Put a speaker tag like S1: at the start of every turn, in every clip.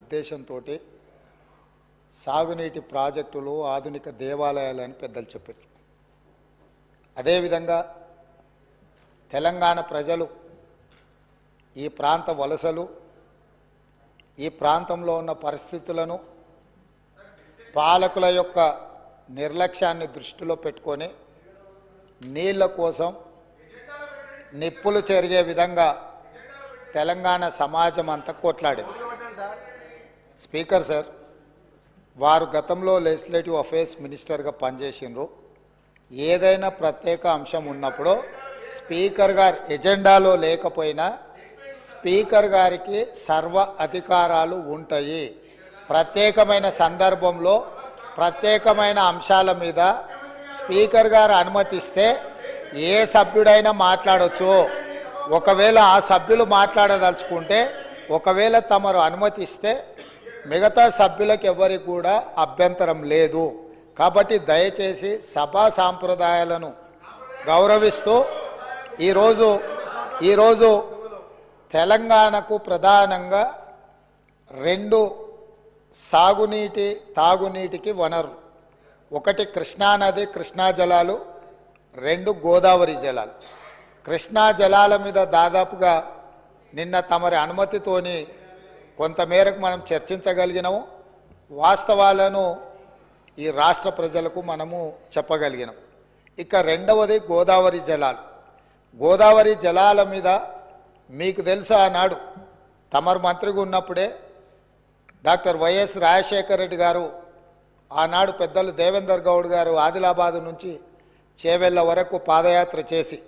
S1: ఉద్దేశంతో సాగునీటి ప్రాజెక్టులు ఆధునిక దేవాలయాలు అని పెద్దలు చెప్పారు. అదేవిధంగా తెలంగాణ ప్రజలు ఈ ప్రాంత వలసలు ఈ ప్రాంతంలో ఉన్న పరిస్థితులను పాలకుల యొక్క నిర్లక్ష్యాన్ని దృష్టిలో పెట్టుకొని నీళ్ల కోసం నిప్పులు చెరిగే విధంగా తెలంగాణ సమాజం అంతా కొట్లాడింది. స్పీకర్ సార్, వారు గతంలో లెజిస్లేటివ్ అఫేర్స్ మినిస్టర్గా పనిచేసినారు. ఏదైనా ప్రత్యేక అంశం ఉన్నప్పుడు స్పీకర్ గారు ఎజెండాలో లేకపోయినా స్పీకర్ గారికి సర్వ అధికారాలు ఉంటాయి. ప్రత్యేకమైన సందర్భంలో ప్రత్యేకమైన అంశాల మీద స్పీకర్ గారు అనుమతిస్తే ఏ సభ్యుడైనా మాట్లాడవచ్చు. ఒకవేళ ఆ సభ్యులు మాట్లాడదలుచుకుంటే ఒకవేళ తమరు అనుమతిస్తే మిగతా సభ్యులకు ఎవరికి కూడా అభ్యంతరం లేదు. కాబట్టి దయచేసి సభా సాంప్రదాయాలను గౌరవిస్తూ ఈరోజు తెలంగాణకు ప్రధానంగా రెండు సాగునీటి తాగునీటికి వనరులు, ఒకటి కృష్ణానది కృష్ణా జలాలు, రెండు గోదావరి జలాలు. కృష్ణా జలాల మీద దాదాపుగా నిన్న తమరి అనుమతితోని కొంతమేరకు మనం చర్చించగలిగినాము. వాస్తవాలను ఈ రాష్ట్ర ప్రజలకు మనము చెప్పగలిగినాం. ఇక రెండవది గోదావరి జలాలు. గోదావరి జలాల మీద మీకు తెలుసు, ఆనాడు తమరు మంత్రిగా ఉన్నప్పుడే డాక్టర్ వైఎస్ రాజశేఖర రెడ్డి గారు, ఆనాడు పెద్దలు దేవేందర్ గౌడ్ గారు ఆదిలాబాదు నుంచి చేవెళ్ళ వరకు పాదయాత్ర చేసి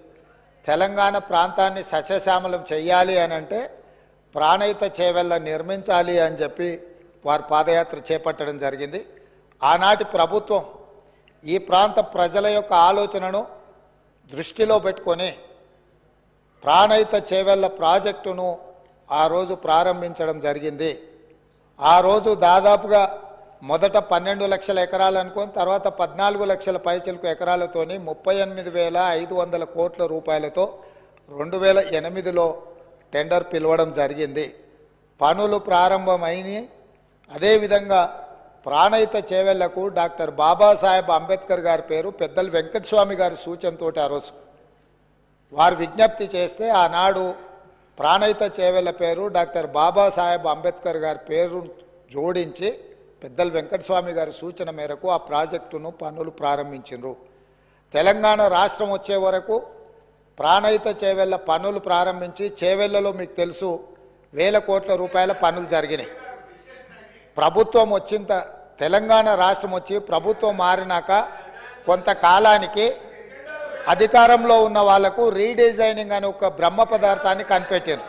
S1: తెలంగాణ ప్రాంతాన్ని సస్యశ్యామలం చెయ్యాలి అని అంటే ప్రాణహిత చేవెళ్ళ నిర్మించాలి అని చెప్పి వారు పాదయాత్ర చేపట్టడం జరిగింది. ఆనాటి ప్రభుత్వం ఈ ప్రాంత ప్రజల యొక్క ఆలోచనను దృష్టిలో పెట్టుకొని ప్రాణహిత చేవెళ్ళ ప్రాజెక్టును ఆ రోజు ప్రారంభించడం జరిగింది. ఆ రోజు దాదాపుగా మొదట 12 లక్షల ఎకరాలు అనుకొని తర్వాత 14 లక్షల పైచిలకు ఎకరాలతోని 38,500 కోట్ల రూపాయలతో 2008లో టెండర్ పిలవడం జరిగింది. పనులు ప్రారంభమైనాయి. అదేవిధంగా ప్రాణహిత చేవెళ్లకు డాక్టర్ బాబాసాహెబ్ అంబేద్కర్ గారి పేరు పెద్దలు వెంకటస్వామి గారి సూచనతో ఆ రోజు వారు విజ్ఞప్తి చేస్తే ఆనాడు ప్రాణహిత చేవెళ్ల పేరు డాక్టర్ బాబాసాహెబ్ అంబేద్కర్ గారి పేరు జోడించి పెద్దలు వెంకటస్వామి గారి సూచన మేరకు ఆ ప్రాజెక్టును పనులు ప్రారంభించారు. తెలంగాణ రాష్ట్రం వచ్చే వరకు ప్రాణహిత చేవెళ్ల పనులు ప్రారంభించి చేవెళ్లలో మీకు తెలుసు 1,000 కోట్ల రూపాయల పనులు జరిగినాయి. ప్రభుత్వం వచ్చిన తెలంగాణ రాష్ట్రం వచ్చి ప్రభుత్వం మారినాక కొంతకాలానికి అధికారంలో ఉన్న వాళ్లకు రీడిజైనింగ్ అనే ఒక బ్రహ్మ పదార్థాన్ని కనిపెట్టారు.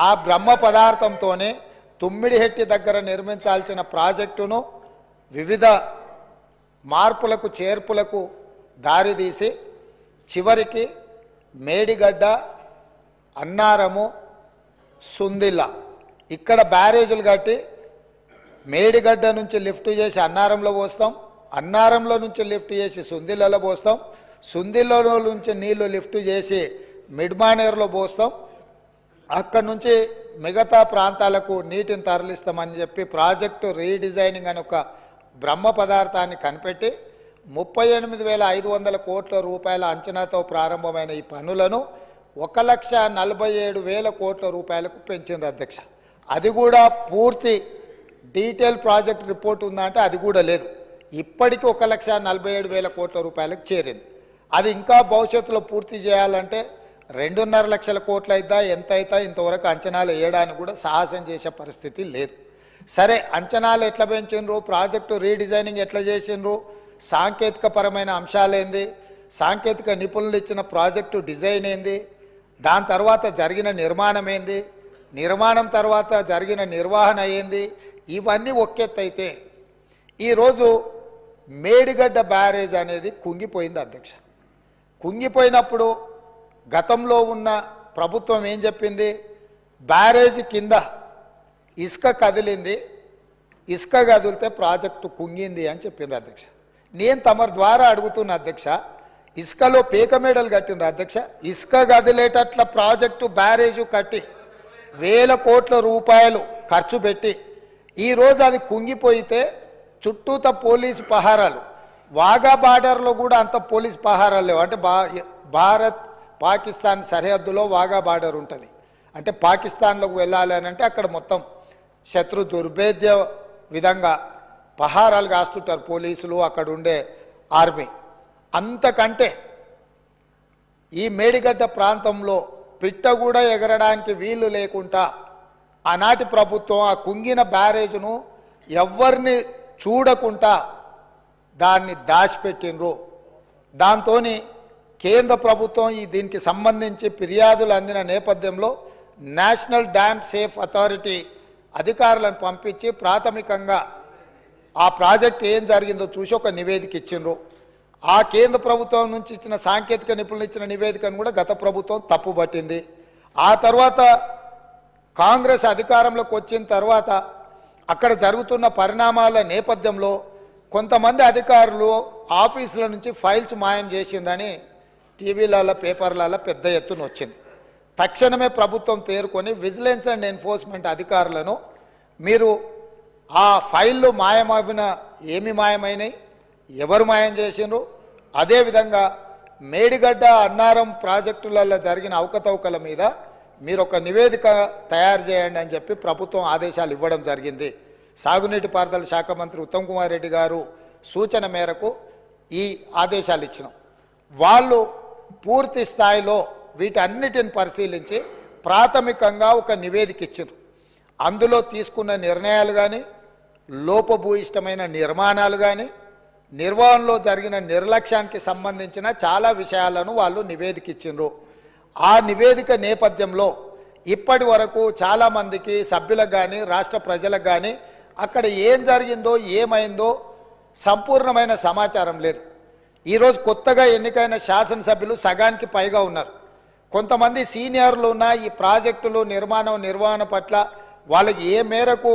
S1: ఆ బ్రహ్మ పదార్థంతోనే తుమ్మిడిహెట్టి దగ్గర నిర్మించాల్సిన ప్రాజెక్టును వివిధ మార్పులకు చేర్పులకు దారితీసి చివరికి మేడిగడ్డ, అన్నారము, సుందిల్ల ఇక్కడ బ్యారేజీలు కట్టి మేడిగడ్డ నుంచి లిఫ్ట్ చేసి అన్నారంలో పోస్తాం, అన్నారంలో నుంచి లిఫ్ట్ చేసి సుందిల్లలో పోస్తాం, సుందిల్లలో నుంచి నీళ్లు లిఫ్ట్ చేసి మిడ్మానేర్లో పోస్తాం, అక్కడి నుంచి మిగతా ప్రాంతాలకు నీటిని తరలిస్తామని చెప్పి ప్రాజెక్టు రీడిజైనింగ్ అని ఒక బ్రహ్మ పదార్థాన్ని కనిపెట్టి 38,500 కోట్ల రూపాయల అంచనాతో ప్రారంభమైన ఈ పనులను 1,47,000 కోట్ల రూపాయలకు పెంచింది అధ్యక్ష. అది కూడా పూర్తి డీటెయిల్ ప్రాజెక్ట్ రిపోర్ట్ ఉందా అంటే అది కూడా లేదు. ఇప్పటికీ 1,47,000 కోట్ల రూపాయలకు చేరింది. అది ఇంకా భవిష్యత్తులో పూర్తి చేయాలంటే 2.5 లక్షల కోట్లు అయిద్దా ఎంత అవుతా ఇంతవరకు అంచనాలు వేయడానికి కూడా సాహసం చేసే పరిస్థితి లేదు. సరే, అంచనాలు ఎట్లా పెంచిండ్రు, ప్రాజెక్టు రీడిజైనింగ్ ఎట్లా చేసిండ్రు, సాంకేతిక పరమైన అంశాలేంది, సాంకేతిక నిపుణులు ఇచ్చిన ప్రాజెక్టు డిజైన్ ఏంది, దాని తర్వాత జరిగిన నిర్మాణం ఏంది, నిర్మాణం తర్వాత జరిగిన నిర్వహణ ఏంది, ఇవన్నీ ఒక్కెత్తైతే ఈరోజు మేడిగడ్డ బ్యారేజ్ అనేది కుంగిపోయింది అధ్యక్ష. కుంగిపోయినప్పుడు గతంలో ఉన్న ప్రభుత్వం ఏం చెప్పింది, బ్యారేజీ కింద ఇసుక కదిలింది, ఇసుక కదిలితే ప్రాజెక్టు కుంగింది అని చెప్పిండ్రు అధ్యక్ష. నేను తమరి ద్వారా అడుగుతున్న అధ్యక్ష, ఇసుకలో పీక మేడలు కట్టిండ్రు అధ్యక్ష. ఇసుక కదిలేటట్ల ప్రాజెక్టు బ్యారేజు కట్టి 1,000 కోట్ల రూపాయలు ఖర్చు పెట్టి ఈరోజు అది కుంగిపోయితే చుట్టూత పోలీసు పహారాలు, వాఘా బార్డర్లో కూడా అంత పోలీసు పహారాలు లేవు. అంటే భారత్ పాకిస్తాన్ సరిహద్దులో వాఘా బార్డర్ ఉంటుంది. అంటే పాకిస్తాన్లోకి వెళ్ళాలి అని అంటే అక్కడ మొత్తం శత్రు దుర్భేద్య విధంగా పహారాలు కాస్తుంటారు పోలీసులు, అక్కడ ఉండే ఆర్మీ. అంతకంటే ఈ మేడిగడ్డ ప్రాంతంలో పిట్ట కూడా ఎగరడానికి వీలు లేకుండా ఆనాటి ప్రభుత్వం ఆ కుంగిన బ్యారేజ్ను ఎవరిని చూడకుండా దాన్ని దాచిపెట్టినరు. దాంతో కేంద్ర ప్రభుత్వం దీనికి సంబంధించి ఫిర్యాదులు అందిన నేపథ్యంలో నేషనల్ డ్యామ్ సేఫ్ అథారిటీ అధికారులను పంపించి ప్రాథమికంగా ఆ ప్రాజెక్ట్ ఏం జరిగిందో చూసి ఒక నివేదిక ఇచ్చిండ్రు. ఆ కేంద్ర ప్రభుత్వం నుంచి ఇచ్చిన సాంకేతిక నిపుణులు ఇచ్చిన నివేదికను కూడా గత ప్రభుత్వం తప్పుపట్టింది. ఆ తర్వాత కాంగ్రెస్ అధికారంలోకి వచ్చిన తర్వాత అక్కడ జరుగుతున్న పరిణామాల నేపథ్యంలో కొంతమంది అధికారులు ఆఫీసుల నుంచి ఫైల్స్ మాయం చేసిందని టీవీలలో పేపర్లలో పెద్ద ఎత్తున వచ్చింది. తక్షణమే ప్రభుత్వం తేరుకొని విజిలెన్స్ అండ్ ఎన్ఫోర్స్మెంట్ అధికారులను మీరు ఆ ఫైళ్ళు మాయమైన ఏమి మాయమైనాయి, ఎవరు మాయం చేసిండ్రు, అదేవిధంగా మేడిగడ్డ అన్నారం ప్రాజెక్టులలో జరిగిన అవకతవకల మీద మీరు ఒక నివేదిక తయారు చేయండి అని చెప్పి ప్రభుత్వం ఆదేశాలు ఇవ్వడం జరిగింది. సాగునీటి పారుదల శాఖ మంత్రి ఉత్తమ్ కుమార్ రెడ్డి గారు సూచన మేరకు ఈ ఆదేశాలు ఇచ్చినాం. వాళ్ళు పూర్తి స్థాయిలో వీటన్నిటిని పరిశీలించి ప్రాథమికంగా ఒక నివేదిక ఇచ్చారు. అందులో తీసుకున్న నిర్ణయాలు కానీ, లోపభూయిష్టమైన నిర్మాణాలు కానీ, నిర్వహణలో జరిగిన నిర్లక్ష్యానికి సంబంధించిన చాలా విషయాలను వాళ్ళు నివేదిక ఇచ్చిండ్రు. ఆ నివేదిక నేపథ్యంలో ఇప్పటి వరకు చాలామందికి సభ్యులకు కానీ రాష్ట్ర ప్రజలకు కానీ అక్కడ ఏం జరిగిందో ఏమైందో సంపూర్ణమైన సమాచారం లేదు. ఈరోజు కొత్తగా ఎన్నికైన శాసనసభ్యులు సగానికి పైగా ఉన్నారు. కొంతమంది సీనియర్లు ఉన్న ఈ ప్రాజెక్టులు నిర్వహణ పట్ల వాళ్ళకి ఏ మేరకు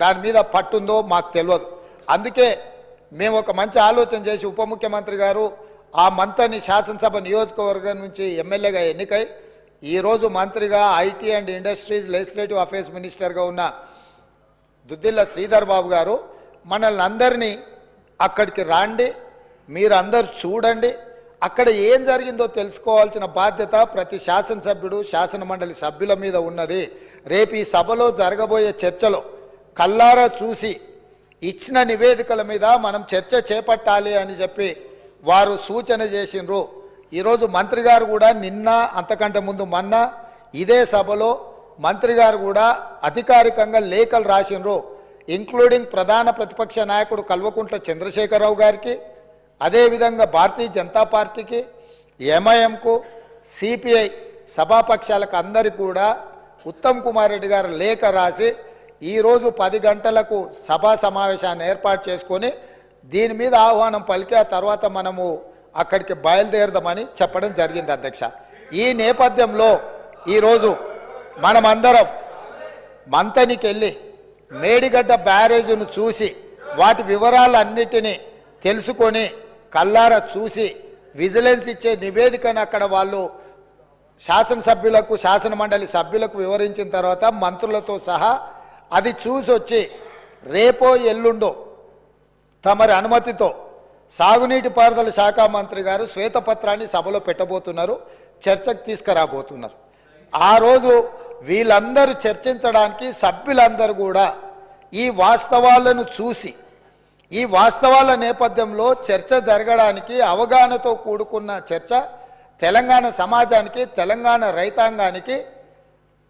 S1: దాని మీద పట్టుందో మాకు తెలియదు. అందుకే మేము ఒక మంచి ఆలోచన చేసి ఉప ముఖ్యమంత్రి గారు ఆ మంత్రిని శాసనసభ నియోజకవర్గం నుంచి ఎమ్మెల్యేగా ఎన్నికై ఈరోజు మంత్రిగా IT and industries legislative affairs మినిస్టర్గా ఉన్న దుద్దిల్ల శ్రీధర్ బాబు గారు మనల్ని అందరినీ అక్కడికి రాండి, మీరందరూ చూడండి, అక్కడ ఏం జరిగిందో తెలుసుకోవాల్సిన బాధ్యత ప్రతి శాసనసభ్యుడు శాసన మండలి సభ్యుల మీద ఉన్నది. రేపు ఈ సభలో జరగబోయే చర్చలో కల్లారా చూసి ఇచ్చిన నివేదికల మీద మనం చర్చ చేపట్టాలి అని చెప్పి వారు సూచన చేసిండ్రు. ఈరోజు మంత్రి గారు కూడా నిన్న అంతకంటే ముందు మొన్న ఇదే సభలో మంత్రి గారు కూడా అధికారికంగా లేఖలు రాసిండ్రు. ఇంక్లూడింగ్ ప్రధాన ప్రతిపక్ష నాయకుడు కల్వకుంట్ల చంద్రశేఖరరావు గారికి, అదేవిధంగా భారతీయ జనతా పార్టీకి, ఎంఐఎంకు, సిపిఐ సభాపక్షాలకు అందరికీ కూడా ఉత్తమ్ కుమార్ రెడ్డి గారు లేఖ రాసి ఈరోజు 10 గంటలకు సభా సమావేశాన్ని ఏర్పాటు చేసుకొని దీని మీద ఆహ్వానం పలికి ఆ తర్వాత మనము అక్కడికి బయలుదేరదామని చెప్పడం జరిగింది అధ్యక్ష. ఈ నేపథ్యంలో ఈరోజు మనమందరం మంతనికి వెళ్ళి మేడిగడ్డ బ్యారేజ్ను చూసి వాటి వివరాలన్నిటినీ తెలుసుకొని కల్లారా చూసి విజిలెన్స్ ఇచ్చే నివేదికను అక్కడ వాళ్ళు శాసనసభ్యులకు శాసన మండలి సభ్యులకు వివరించిన తర్వాత మంత్రులతో సహా అది చూసి వచ్చి రేపో ఎల్లుండో తమరి అనుమతితో సాగునీటి పారుదల శాఖ మంత్రి గారు శ్వేతపత్రాన్ని సభలో పెట్టబోతున్నారు, చర్చకు తీసుకురాబోతున్నారు. ఆ రోజు వీళ్ళందరూ చర్చించడానికి సభ్యులందరూ కూడా ఈ వాస్తవాలను చూసి ఈ వాస్తవాల నేపథ్యంలో చర్చ జరగడానికి అవగాహనతో కూడుకున్న చర్చ తెలంగాణ సమాజానికి తెలంగాణ రైతాంగానికి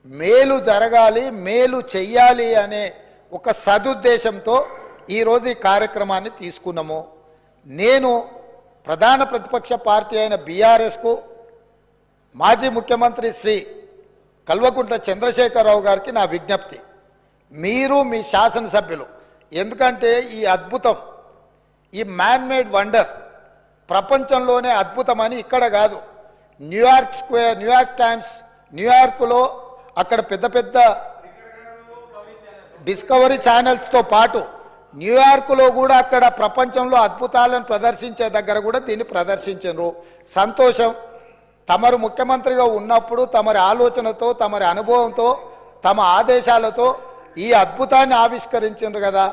S1: మేలు జరగాలి, మేలు చెయ్యాలి అనే ఒక సదుద్దేశంతో ఈరోజు ఈ కార్యక్రమాన్ని తీసుకున్నాము. నేను ప్రధాన ప్రతిపక్ష పార్టీ అయిన బీఆర్ఎస్కు మాజీ ముఖ్యమంత్రి శ్రీ కల్వకుంట్ల చంద్రశేఖరరావు గారికి నా విజ్ఞప్తి, మీరు మీ శాసనసభ్యులు, ఎందుకంటే ఈ అద్భుతం, ఈ మ్యాన్మేడ్ వండర్ ప్రపంచంలోనే అద్భుతమని ఇక్కడ కాదు, న్యూయార్క్ స్క్వేర్, న్యూయార్క్ టైమ్స్, న్యూయార్క్లో అక్కడ పెద్ద పెద్ద డిస్కవరీ ఛానల్స్తో పాటు న్యూయార్క్లో కూడా అక్కడ ప్రపంచంలో అద్భుతాలను ప్రదర్శించే దగ్గర కూడా దీన్ని ప్రదర్శించారు. సంతోషం. తమరు ముఖ్యమంత్రిగా ఉన్నప్పుడు తమరి ఆలోచనతో తమరి అనుభవంతో తమ ఆదేశాలతో ఈ అద్భుతాన్ని ఆవిష్కరించారు కదా.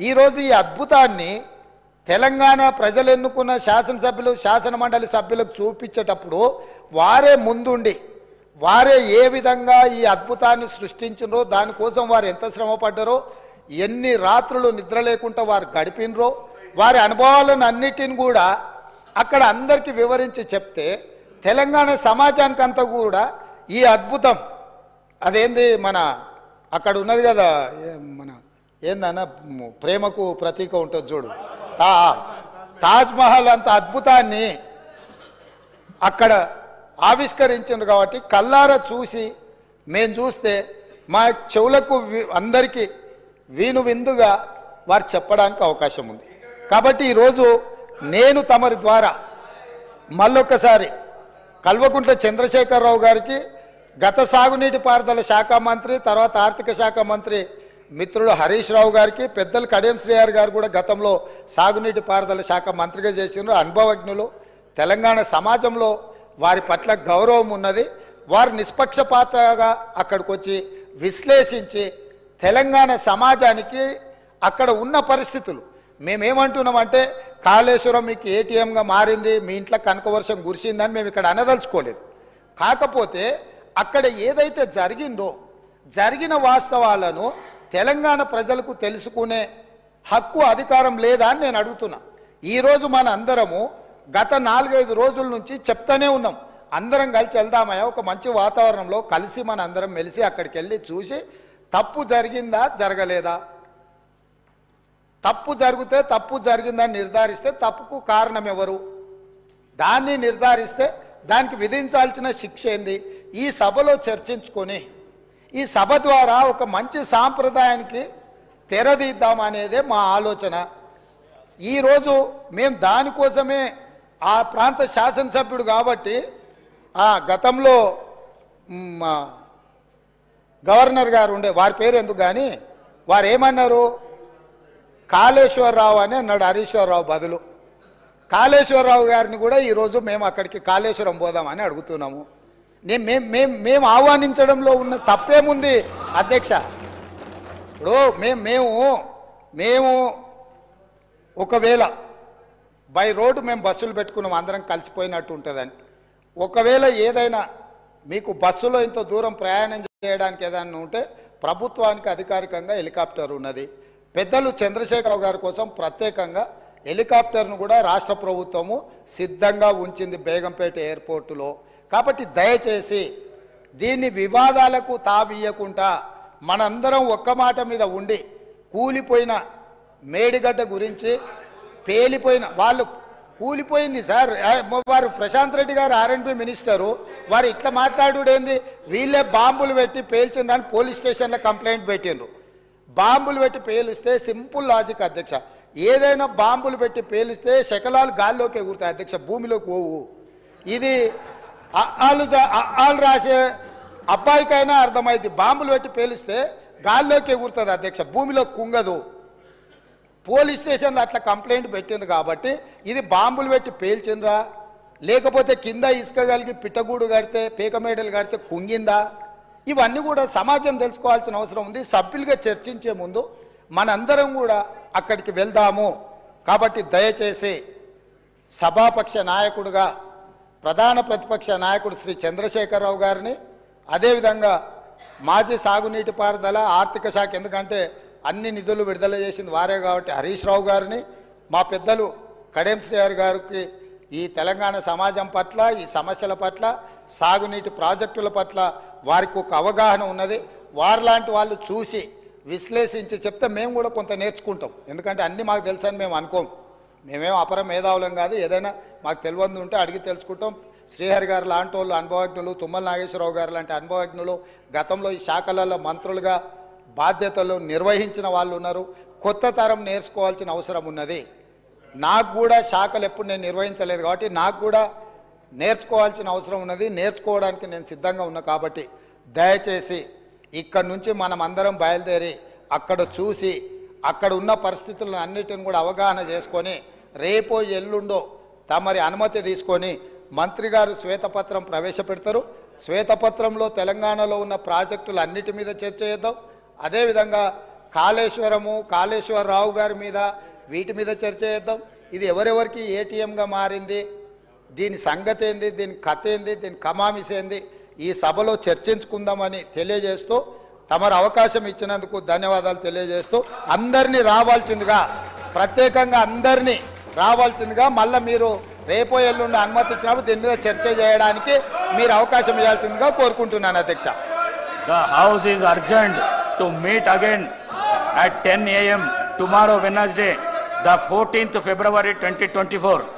S1: ఈరోజు ఈ అద్భుతాన్ని తెలంగాణ ప్రజలు ఎన్నుకున్న శాసనసభ్యులు శాసన మండలి సభ్యులకు చూపించేటప్పుడు వారే ముందుండి వారే ఏ విధంగా ఈ అద్భుతాన్ని సృష్టించినరో, దానికోసం వారు ఎంత శ్రమ పడ్డారో, ఎన్ని రాత్రులు నిద్ర లేకుండా వారు గడిపినరో, వారి అనుభవాలను అన్నిటిని కూడా అక్కడ అందరికీ వివరించి చెప్తే తెలంగాణ సమాజానికి అంతా కూడా ఈ అద్భుతం అదేంది మన అక్కడ ఉన్నది కదా, మన ఏందన్న ప్రేమకు ప్రతీక ఉంటుంది చూడు, తాజ్మహల్ అంత అద్భుతాన్ని అక్కడ ఆవిష్కరించింది కాబట్టి కల్లారా చూసి మేము చూస్తే మా చెవులకు అందరికీ విందుగా వారు చెప్పడానికి అవకాశం ఉంది. కాబట్టి ఈరోజు నేను తమరి ద్వారా మళ్ళొక్కసారి కల్వకుంట్ల చంద్రశేఖరరావు గారికి, గత సాగునీటి పారుదల శాఖ మంత్రి, తర్వాత ఆర్థిక శాఖ మంత్రి మిత్రుడు హరీష్ రావు గారికి, పెద్దలు కడియం శ్రీహరి గారు కూడా గతంలో సాగునీటి పారుదల శాఖ మంత్రిగా చేసినారు, అనుభవజ్ఞులు. తెలంగాణ సమాజంలో వారి పట్ల గౌరవం ఉన్నది. వారు నిష్పక్షపాతంగా అక్కడికి వచ్చి విశ్లేషించి తెలంగాణ సమాజానికి అక్కడ ఉన్న పరిస్థితులు, మేమేమంటున్నామంటే కాళేశ్వరం మీకు ఏటీఎంగా మారింది, మీ ఇంట్లో కనకవర్షం కురిసిందని మేము ఇక్కడ అనదలుచుకోలేదు. కాకపోతే అక్కడ ఏదైతే జరిగిందో జరిగిన వాస్తవాలను తెలంగాణ ప్రజలకు తెలుసుకునే హక్కు అధికారం లేదా అని నేను అడుగుతున్నా. ఈరోజు మన అందరము గత 4-5 రోజుల నుంచి చెప్తానే ఉన్నాం, అందరం కలిసి వెళ్దామయ్యా ఒక మంచి వాతావరణంలో కలిసి మన అందరం మెలిసి అక్కడికి వెళ్ళి చూసి తప్పు జరిగిందా జరగలేదా, తప్పు జరిగితే తప్పు జరిగిందని నిర్ధారిస్తే తప్పుకు కారణం ఎవరు, దాన్ని నిర్ధారిస్తే దానికి విధించాల్సిన శిక్ష ఏంది, ఈ సభలో చర్చించుకొని ఈ సభ ద్వారా ఒక మంచి సాంప్రదాయానికి తెరదీద్దామనేదే మా ఆలోచన. ఈరోజు మేము దానికోసమే ఆ ప్రాంత శాసనసభ్యుడు కాబట్టి గతంలో గవర్నర్ గారు ఉండే, వారి పేరు ఎందుకు కానీ వారు ఏమన్నారు, కాళేశ్వరరావు అని అన్నాడు హరీశ్వరరావు బదులు. కాళేశ్వరరావు గారిని కూడా ఈరోజు మేము అక్కడికి కాళేశ్వరం పోదామని అడుగుతున్నాము. మేము ఆహ్వానించడంలో ఉన్న తప్పేముంది అధ్యక్ష? ఇప్పుడు మేము ఒకవేళ బై రోడ్డు మేము బస్సులు పెట్టుకున్నాం అందరం కలిసిపోయినట్టు ఉంటుందని, ఒకవేళ ఏదైనా మీకు బస్సులో ఇంత దూరం ప్రయాణం చేయడానికి ఏదైనా ఉంటే ప్రభుత్వానికి అధికారికంగా హెలికాప్టర్ ఉన్నది. పెద్దలు చంద్రశేఖరరావు గారి కోసం ప్రత్యేకంగా హెలికాప్టర్ను కూడా రాష్ట్ర ప్రభుత్వము సిద్ధంగా ఉంచింది బేగంపేట ఎయిర్పోర్టులో. కాబట్టి దయచేసి దీన్ని వివాదాలకు తావియకుండా మనందరం ఒక్క మాట మీద ఉండి కూలిపోయిన మేడిగడ్డ గురించి, పేలిపోయిన వాళ్ళు కూలిపోయింది సార్, వారు ప్రశాంత్ రెడ్డి గారు ఆర్ఎండ్బి మినిస్టరు, వారు ఇట్లా మాట్లాడుడేంది, వీళ్ళే బాంబులు పెట్టి పేల్చిందని పోలీస్ స్టేషన్లో కంప్లైంట్ పెట్టిండ్రు. బాంబులు పెట్టి పేలిస్తే సింపుల్ లాజిక్ అధ్యక్ష, ఏదైనా బాంబులు పెట్టి పేలిస్తే శకలాలు గాల్లోకి ఎగురుతాయి అధ్యక్ష, భూమిలోకి పోవు. ఇది ఆళ్ళు రాసే అబ్బాయికైనా అర్థమైంది, బాంబులు పెట్టి పేలిస్తే గాల్లోకి ఎగురుతుంది అధ్యక్ష, భూమిలోకి కుంగదు. పోలీస్ స్టేషన్లో అట్లా కంప్లైంట్ పెట్టింది కాబట్టి ఇది బాంబులు పెట్టి పేల్చిండ్రా, లేకపోతే కింద ఇసుక కలిగి పిట్టగూడు కడితే పీకమేడలు కడితే కుంగిందా, ఇవన్నీ కూడా సమాజం తెలుసుకోవాల్సిన అవసరం ఉంది. సభ్యులుగా చర్చించే ముందు మనందరం కూడా అక్కడికి వెళ్దాము. కాబట్టి దయచేసి సభాపక్ష నాయకుడుగా ప్రధాన ప్రతిపక్ష నాయకుడు శ్రీ చంద్రశేఖరరావు గారిని, అదేవిధంగా మాజీ సాగునీటి పారుదల ఆర్థిక శాఖ, ఎందుకంటే అన్ని నిధులు విడుదల చేసింది వారే కాబట్టి హరీష్ రావు గారిని, మా పెద్దలు కడియం శ్రీహరి గారికి ఈ తెలంగాణ సమాజం పట్ల, ఈ సమస్యల పట్ల, సాగునీటి ప్రాజెక్టుల పట్ల వారికి ఒక అవగాహన ఉన్నది. వారిలాంటి వాళ్ళు చూసి విశ్లేషించి చెప్తే మేము కూడా కొంత నేర్చుకుంటాం. ఎందుకంటే అన్నీ మాకు తెలుసని మేము అనుకోం, మేమేం అపర మేధావులం కాదు, ఏదైనా మాకు తెలియదు ఉంటే అడిగి తెలుసుకుంటాం. శ్రీహరి గారు లాంటి వాళ్ళు అనుభవజ్ఞులు, తుమ్మల నాగేశ్వరరావు గారు లాంటి అనుభవజ్ఞులు, గతంలో ఈ శాఖలలో మంత్రులుగా బాధ్యతలు నిర్వహించిన వాళ్ళు ఉన్నారు. కొత్త తరం నేర్చుకోవాల్సిన అవసరం ఉన్నది. నాకు కూడా శాఖలు ఎప్పుడు నేను నిర్వహించలేదు కాబట్టి నాకు కూడా నేర్చుకోవాల్సిన అవసరం ఉన్నది. నేర్చుకోవడానికి నేను సిద్ధంగా ఉన్నా. కాబట్టి దయచేసి ఇక్కడ నుంచి మనం అందరం బయలుదేరి అక్కడ చూసి అక్కడ ఉన్న పరిస్థితులను అన్నిటిని కూడా అవగాహన చేసుకొని రేపో ఎల్లుండో తమరి అనుమతి తీసుకొని మంత్రి గారు శ్వేతపత్రం ప్రవేశపెడతారు. శ్వేతపత్రంలో తెలంగాణలో ఉన్న ప్రాజెక్టులు అన్నిటి మీద చర్చ చేద్దాం. అదేవిధంగా కాళేశ్వరరావు గారి మీద వీటి మీద చర్చ చేద్దాం. ఇది ఎవరెవరికి ఏటీఎంగా మారింది, దీని సంగతి ఏంది, దీని కథ ఏంది, దీని కమామిస్ ఏంది, ఈ సభలో చర్చించుకుందామని తెలియజేస్తూ తమరు అవకాశం ఇచ్చినందుకు ధన్యవాదాలు తెలియజేస్తూ అందరినీ రావాల్సిందిగా, ప్రత్యేకంగా అందరినీ రావాల్సిందిగా, మళ్ళీ మీరు రేపో ఎల్లుండి అనుమతి ఇచ్చినప్పుడు దీని మీద చర్చ చేయడానికి మీరు అవకాశం ఇవ్వాల్సిందిగా కోరుకుంటున్నాను అధ్యక్ష.
S2: The House is urgent to meet again at 10 a.m. tomorrow Wednesday, the 14th February 2024.